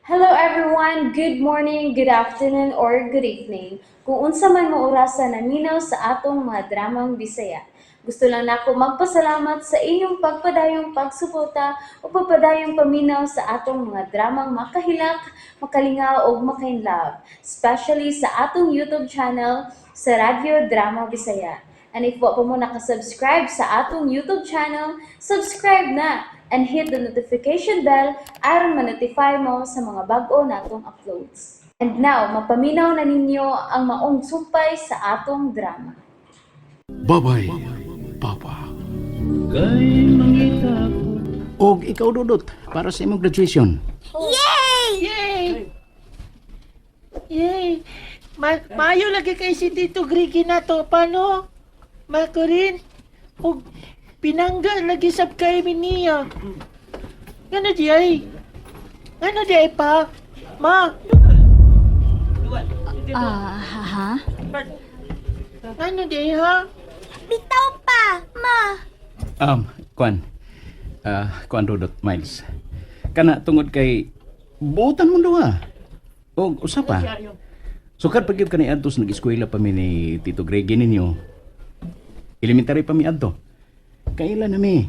Hello everyone, good morning, good afternoon, or good evening. Kung unsa man mo orasan naminaw sa atong mga dramang Bisaya. Gusto lang nako magpasalamat sa inyong pagpadayong pagsuporta o pagpadayong paminaw sa atong mga dramang makahilak, makalingaw o makainlove, especially sa atong YouTube channel sa Radyo Drama Bisaya. And if wa pa mo nakasubscribe sa atong YouTube channel, subscribe na and hit the notification bell aron ma-notify mo sa mga bag-o natong uploads. And now, mapaminaw na ninyo ang maong sumpay sa atong drama. Babay, Papa. Kay mangita ko. Og ikaw dudot para sa imong graduation. Yay! Yay! Mayo lagi kay si Tito Grigi na to. Paano? Mako rin. Og pinangga lagi sab kay niya. Ngano di ay? Ngano di ay pa? Ma! Ha? Ngano di ay ha? Bitaw pa, ma. Kuan. Kuan dudot, Miles. Kana tungod kay buotan mo duha. Og usa pa. Sukat pagyud kani adtos nag-eskwela pa mi ni Tito Gregi ninyo. Elementary pa mi adto. Kailan na mi.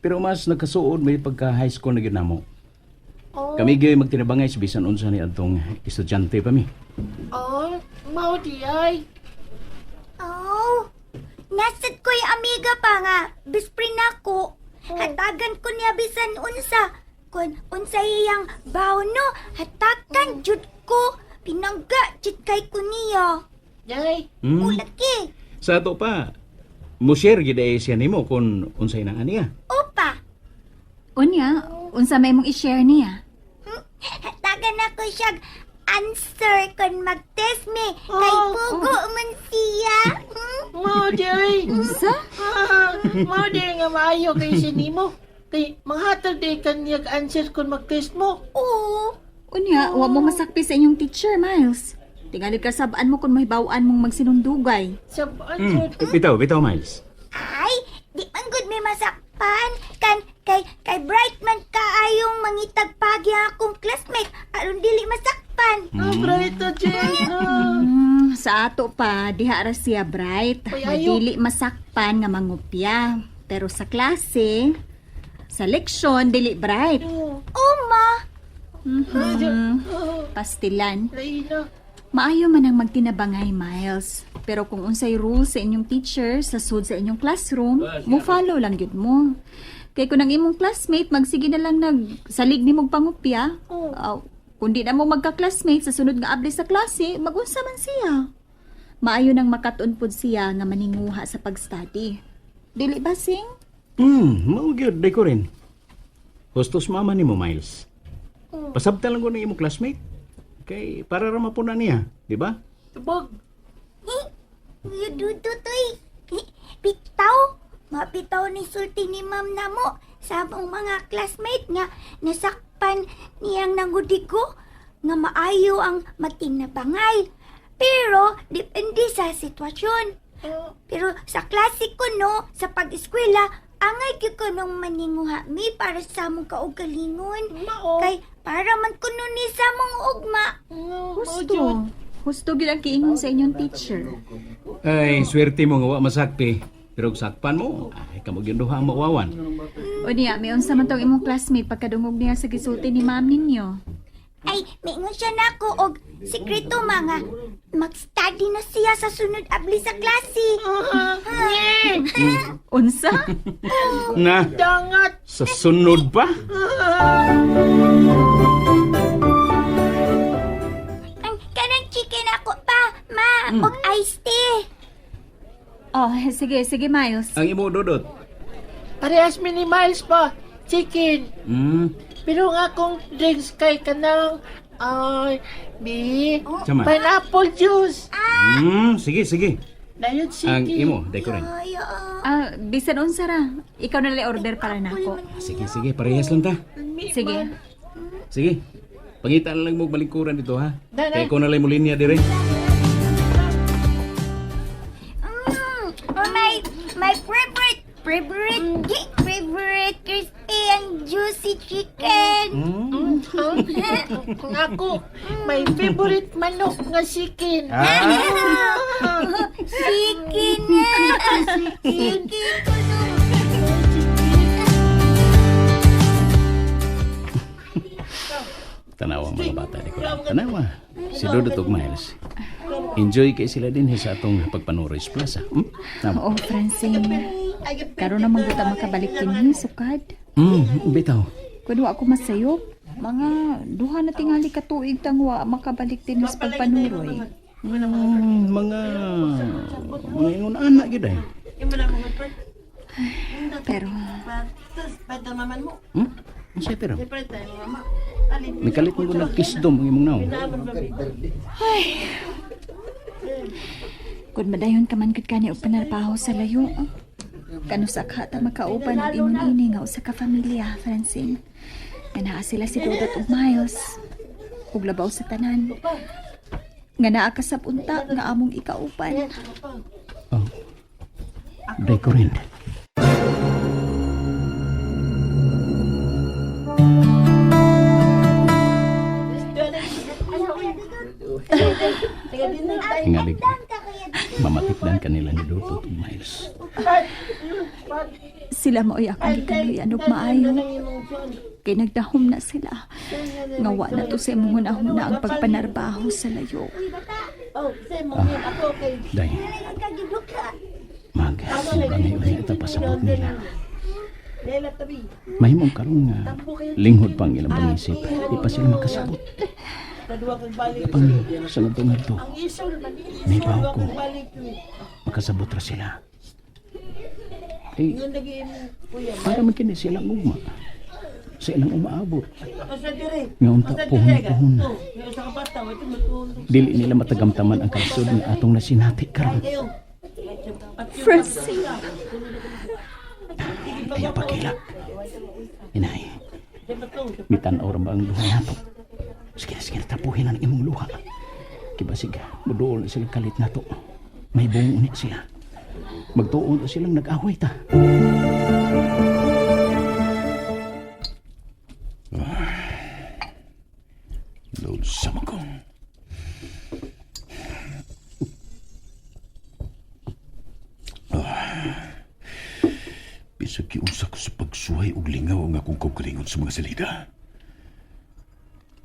Pero mas nagkasuod may pagka high school na gyud namo. Oh, Kami gyud magtinabangay sa bisan unsa ni adtong estudyante pa mi. oh, mao di ay. Oh, nasad ko'y amiga pa nga. Bisprin ako. Hatagan ko niya bisan unsa. Kung unsa iyang bawno, hatagan jud ko. Pinangga jud kay ko niya. Day. Ulaki. Sa ato pa, mo share gid ay siya nimo kung unsay nang aniya. Opa. Unya, unsa may mong i-share niya? Hatagan ako siya answer kung mag-test me. Kay pugo man siya. Mao di ay. Unsa? Mao di nga maayo kay sinimo. Kay manghatag di kanyag answer kung mag-test mo. Oo. Unya, wa mo masakpi sa inyong teacher, Miles. Tingali ka sabaan mo kung mahibawaan mong magsinundugay. Sa answer. Bitaw, Miles. Ay, di man good may masakpan. Kay bright man kaayong mangitag pagi akong classmate aron dili masakpan. Oh, bright to Jay. Sa ato pa, diha ra siya bright. Uy, ayo. Dili masakpan nga mangupya. Pero sa klase, sa leksyon, dili bright. Oh, ma. Pastilan. Laina. Maayo man ang magtinabangay, Miles. Pero kung unsay rules sa inyong teacher sa sud sa inyong classroom, mo follow lang gyud mo. Kay kung ang imong classmate magsige na lang nagsalig nimong pangupya, kung di na mo magka-classmate sa sunod nga abli sa klase, magunsa man siya. Maayo nang makatun-pod siya nga maninguha sa pag-study. Dili ba, Sing? Mao gyud day ko rin. Hustos mama nimo, Miles. Pasabta lang ko na imong classmate. Kay para ra mapuna niya, di ba? Tubog. Yududutoy. Bitaw. Mapitaw ni sulti ni ma'am na mo sa among mga classmate nga nasakpan niyang nangudigo nga maayo ang magtinabangay. Pero depende sa sitwasyon. Pero sa klase ko no, sa pag-eskwela, angay gyud ko nung maninguha mi para sa among kaugalingon. Mao. Kay para man kuno ni sa among ugma. Husto. Husto gyud ang kiingon sa inyong teacher. Ay, swerte mo nga wa masakpi. Pero kung sakpan mo, ay kamo gyud duha ang mawawan. O niya, may unsa man tong imong classmate pagkadungog niya sa gisulti ni ma'am ninyo. Ay, maingon siya na ako og sekreto mga mag-study na siya sa sunod abli sa klase. Unsa? Na, Dangat. sa sunod pa? Ang kanang chicken ako pa, ma, og iced tea. Oh, sige, Miles. Ang imo dudot. Parehas minimals pa. Chicken. Pero nga kung drinks kay kanang ay bi Sama. pineapple juice. Sige. Dayon Ang sige. imo, day ko rin. Bisan unsa ra. Ikaw na lang order para nako. Sige, parehas lang ta. Sige. Sige. Pangita na lang mo balingkuran dito ha. Dala. Kaya ko na lang mo linya dire. My favorite favorite crispy and juicy chicken. Kung ako, my favorite manok nga sikin. Chicken na. Chicken ko no. Tanawa mga bata di ko. Tanawa. Si Dudut ug Miles. Enjoy kay sila din sa atong pagpanuro sa plaza. Tama. Oo, Francine. Karon naman kita makabalik din sukad. Bitaw. Kuno ako masayop. Mga duha na tingali ka tuig tangwa makabalik din sa pagpanuroy. Mga ingon anak gyud ay. Pero Unsay pero? Mikalit mo na kisdom ang imong naon. kung madayon ka man gud kani og panarpaho sa layo. Kano sakha ta makauban og imong ini nga usa ka pamilya, Francine. Nga naa sila si Dudut ug Miles. Ug labaw sa tanan. Nga naa ka sa punta nga among ikauban. Oh. Day ko rin. Tingalig. Mamatikdan kanila ni Dudut ug Miles. Sila mo'y akong gikaluyan ug maayo. Kay nagdahom na sila. Ngawa na to sa imong hunahuna ang pagpanarbaho sa layo. Day. Sobrang ngayon ito pasabot nila. Mahimong karong nga linghod pang ilang pangisip. Di pa sila makasabot. Pang sa nga to. May baho ko. Makasabot ra sila. Eh, para magkini silang ugma. Sa ilang umaabot. Nga unta puhon-puhon. Dili nila matagamtaman ang kalusod nga atong nasinati karon. Francine. Kaya pakila. Inay. Mitan ora ba ang luha nato? Sige na tapuhin ang imong luha. Kibasig, muduol na silang kalit nato. May buong unik sila. Magtuon na silang nag-away ta. Lord sama ko. Bisag kiunsa ko sa pagsuhay ug lingaw ang akong kaugalingon sa mga salida.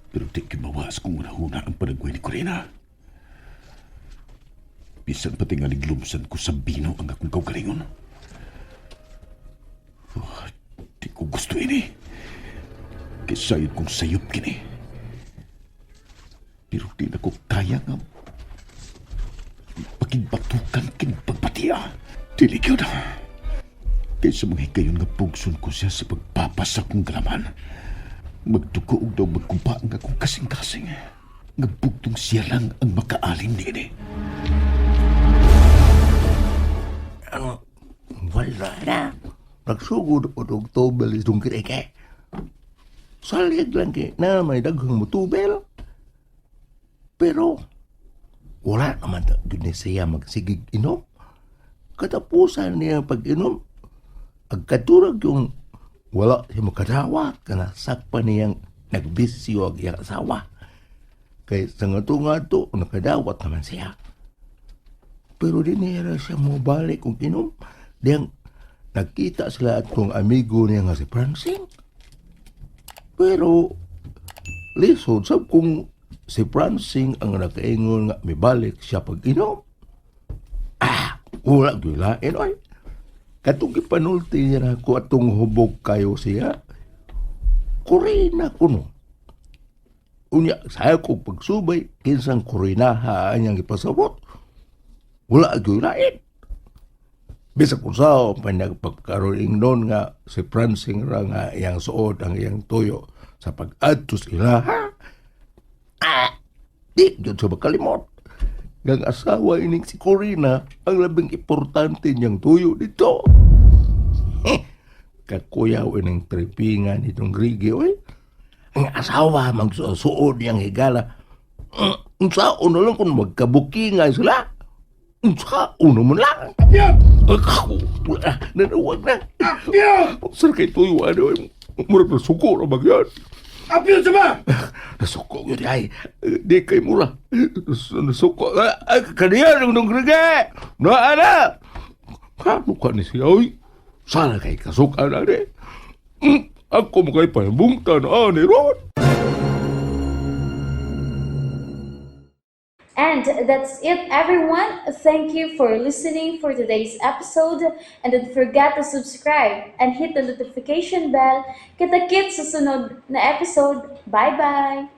Pero di kimawas kung unahuna ang panagway ni Corina. Bisan pati nga liglumsan ko sa bino ang akong kaugalingon. Di ko gusto ini. Kisayod kong sayop kini. Pero di na ko kaya nga pakinbatukan kin pagpatia. Dili ko na. Kaysa mga hikayon nga pugson ko siya sa pagpapasa kong galaman. Magtukoog daw magkumpa ang akong kasing-kasing. Nga bugtong siya lang ang makaalim nini. Wala na. Nagsugod o dog tubel itong kireke. Salig lang na may daghang mutubel. Pero, wala naman doon siya magsigig inom. Katapusan niya pag-inom, agkaturag yung wala siya makadawa kana sakpa niyang nagbisyo ang iyang asawa. Kaya sa nga-to, nakadawat naman siya. Pero di niya siya mo balik kung inom. Diyang nakita sila at kong amigo niya nga si Francine. Pero, lisod sab kung si Francine ang nakaingon nga may balik siya pag inom. Wala gilain oy. Katong ipanulti niya na ako atong hubog kayo siya. Corina kuno. Unya saya ko pagsubay kinsang Corinaha niyang ipasabot. Wala gilain. Bisa kung sao pa nagpagkaroling noon nga si Francine ra nga iyang suod ang iyang tuyo sa pag-adtos ila ha. Di yun sa makalimot. Ang asawa ining si Corina ang labing importante niyang tuyo dito. Kakuyaw ining tripingan itong Grigi, oy. Ang asawa magsuod niyang higala. Ang sao na lang kung magkabukingan sila. Sa uno mo lang. Ako, wala, nanawag na. Saan kay tuyo, ano, murag na suko na bagyan. Apil sama! Nasuko yun, ay. Di kay mula. Nasuko. Kaniya, nung grige. Naana. Kano ka ni siya, ay. Sana kay kasuka na rin. Ako mo kay panabungtan, ni Ron. And that's it, everyone. Thank you for listening for today's episode. And don't forget to subscribe and hit the notification bell. Kita-kits sa sunod na episode. Bye-bye!